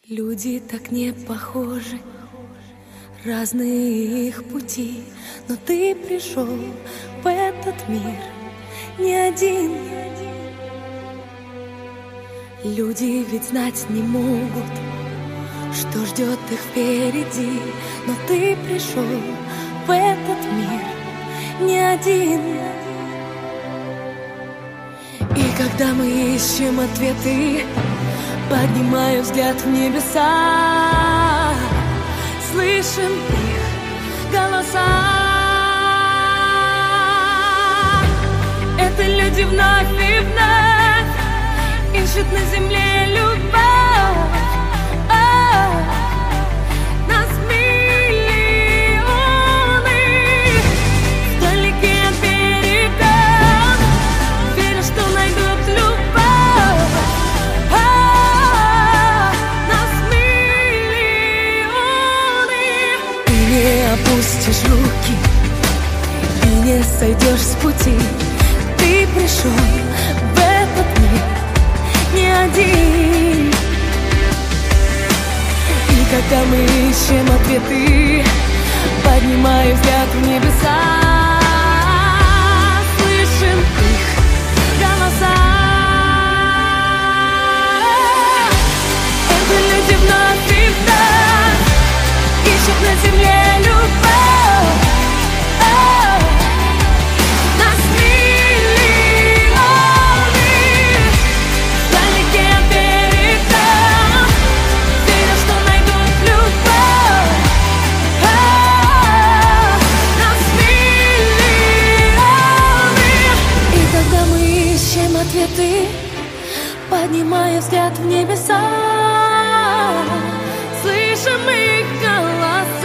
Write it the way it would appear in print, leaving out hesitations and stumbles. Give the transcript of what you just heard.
Люди так не похожи, разные их пути, но ты пришел в этот мир не один. Люди ведь знать не могут, что ждет их впереди, но ты пришел в этот мир не один. И когда мы ищем ответы, поднимаю взгляд в небеса, слышим их голоса. Это люди вновь и вновь ищут на земле любовь. Нас миллионы вдалеке от берега, верю, что найдут любовь. Нас миллионы. И не опустишь руки, и не сойдешь с пути. Ты пришел в этот мир не один. И когда мы ищем ответы, поднимаем взгляд в небеса, слышим их голоса. Это люди вновь и вновь ищут на земле любовь. Нас миллионы вдалеке от берега, верю, что найдут любовь. Нас миллионы. И когда мы ищем ответы, поднимая взгляд в небеса, слышим их голоса.